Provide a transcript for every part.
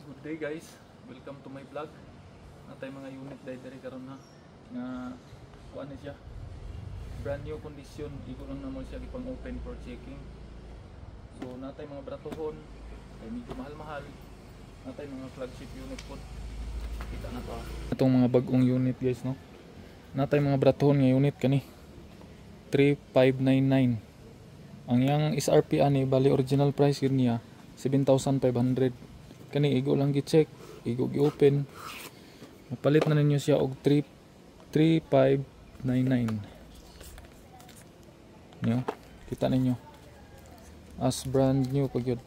Good day guys, welcome to my vlog. Natay mga unit dahil karon na nga kuan na siya. Brand new condition, igo lang naman siya ipang open for checking. So natay mga bratohon, ay medyo mahal-mahal. Natay mga flagship unit po. Kita na to. Itong mga bagong unit guys, no. Natay mga bratohon nga unit kani 3599. Ang yang SRP ani bali original price yun niya 7,500. Kani igo lang gi-check, igo gi-open. Mapalit na ninyo siya og 3599. Nyo, kita ninyo. As brand new pag yun.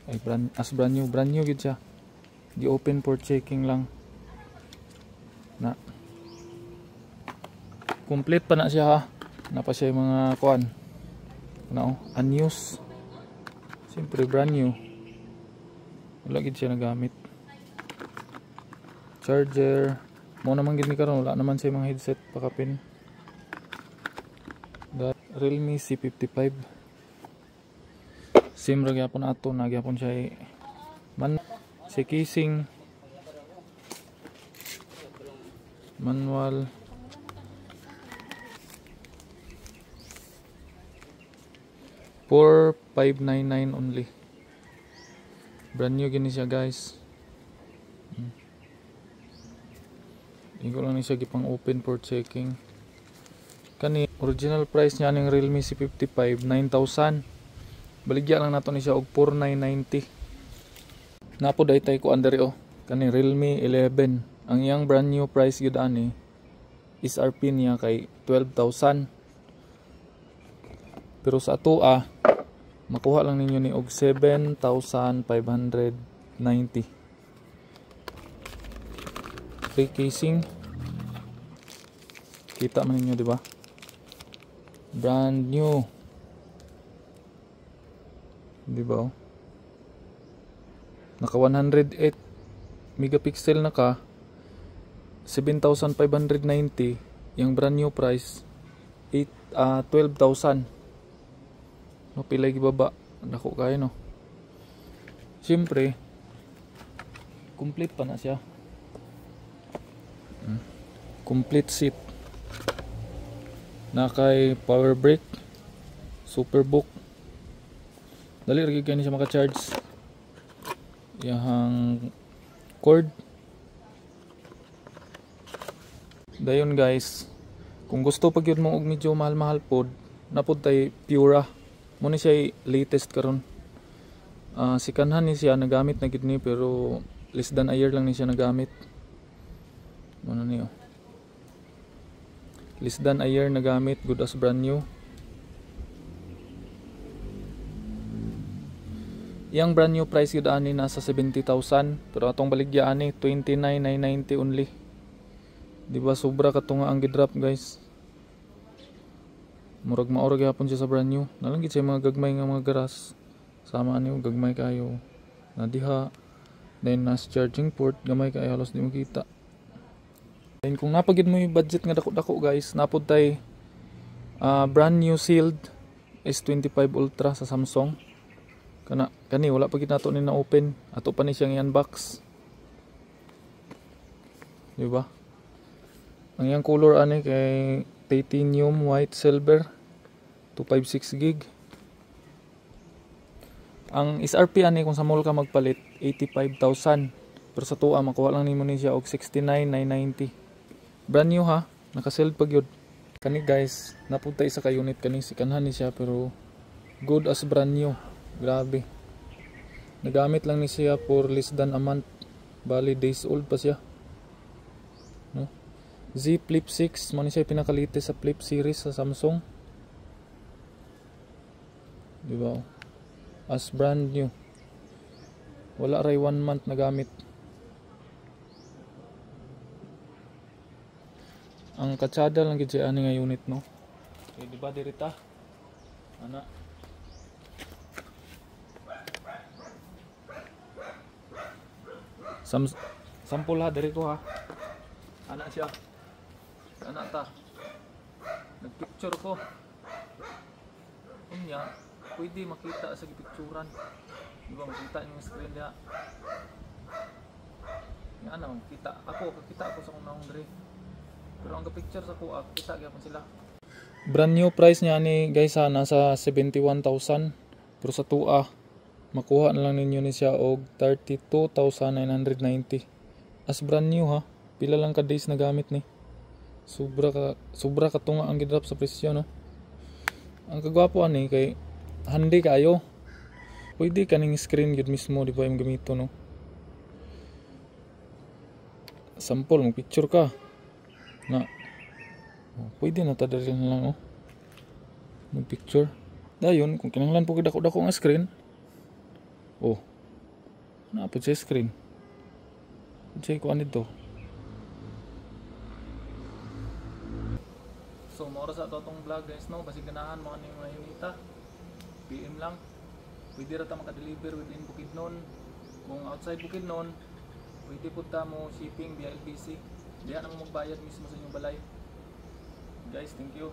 Ay brand new gid siya. Gi-open for checking lang. Na. Complete pa na siya ha. Napa siya yung mga kuan. No, unused. Siyempre brand new. Wala gid siya nagamit. Charger. Mo naman gid ni karon wala naman siya mga headset pakapin. That Realme C55. SIM ra gyapon ato, nagyapon siya man si casing. Manual. $4,599 only. Brand new gini siya guys. Igo lang ni siya gipang open for checking. Kani original price niya ning Realme C55 9,000. Baligya lang nato ni siya og 4,990. Napo daytay ko under oh. Kani Realme 11. Ang yang brand new price gyud ani SRP niya kay 12,000. Pero sa ato makuha lang ninyo ni og 7,590. Free casing. Kita man ninyo, di ba? Brand new. Di ba? Naka 108 megapixel na ka. 7,590. Yung brand new price 12,000. No, pilay gibaba. Dako kayo no. Siyempre complete pa na siya. Complete seat. Na kay power brake, superbook. Dali ra gyud kani siya maka-charge. Yang cord. Dayon guys, kung gusto pag yun mo og medyo mahal-mahal pod, napod tay Pura. Muna siya latest karon. Si kanhan ni siya nagamit na gid ni pero less than a year lang ni siya nagamit. Muna niyo. Less than a year nagamit, good as brand new. Yang brand new price gid ani nasa 70,000 pero atong baligya ani 29,990 only. Di ba sobra kato nga ang gidrop guys. Murag maura gyapon siya sa brand new. Nalang gid siya mga gagmay nga mga garas. Sama niyo gagmay kayo. Na diha. Then nas charging port gamay kayo halos di mo kita. Then kung napagid mo yung budget nga dako-dako guys, napod tay brand new sealed S25 Ultra sa Samsung. Kani wala pa gid nato ni na open. Ato pa ni siyang i-unbox. Di ba? Ang yang color ani kay titanium white silver 256 gig. Ang SRP ani kung sa mall ka magpalit 85,000 pero sa tuwa makuha lang nimo ni siya og 69,990. Brand new ha, naka-sealed pag yun. Kani guys, napunta isa ka unit kani sikanhan ni siya pero good as brand new. Grabe. Nagamit lang ni siya for less than a month. Bali days old pa siya. No? Z Flip 6, man siya pinakalite sa Flip series sa Samsung. Di ba? As brand new. Wala ray 1 month na gamit. Ang katsada lang gid siya ani nga unit no. Okay, di ba dirita? Ana. Sampul ha diri ko ha. Ana siya. Ana ta. Nagpicture ko. Unya, pwede makita sa gipicturan. Di ba makita yung screen niya? Yung ano, kita ako sa kung naong dre. Pero ang picture sa kuha, kita gyapon sila. Brand new price niya ni guys ha, nasa 71,000. Pero sa tuwa, makuha na lang ninyo ni siya og 32,990. As brand new ha. Pila lang ka days na gamit ni. Sobra ka tunga ang gidrop sa presyo no. Ang kagwapo ani kay handy kayo. Pwede kaning screen gud mismo di ba yung gamito no. Sample mo picture ka na pwede na tadalhin lang oh. Mag picture. Dayon kung kinahanglan po dako-dako nga screen. Oh. Na po sa screen. Check ko ano dito. So mora sa totong vlog guys no, basig ganahan mo ani mga unita. PM lang. Pwede ra ta maka-deliver within Bukidnon. Kung outside Bukidnon, pwede pud ta mo shipping via LBC. Diyan na mo magbayad mismo sa inyong balay. Guys, thank you.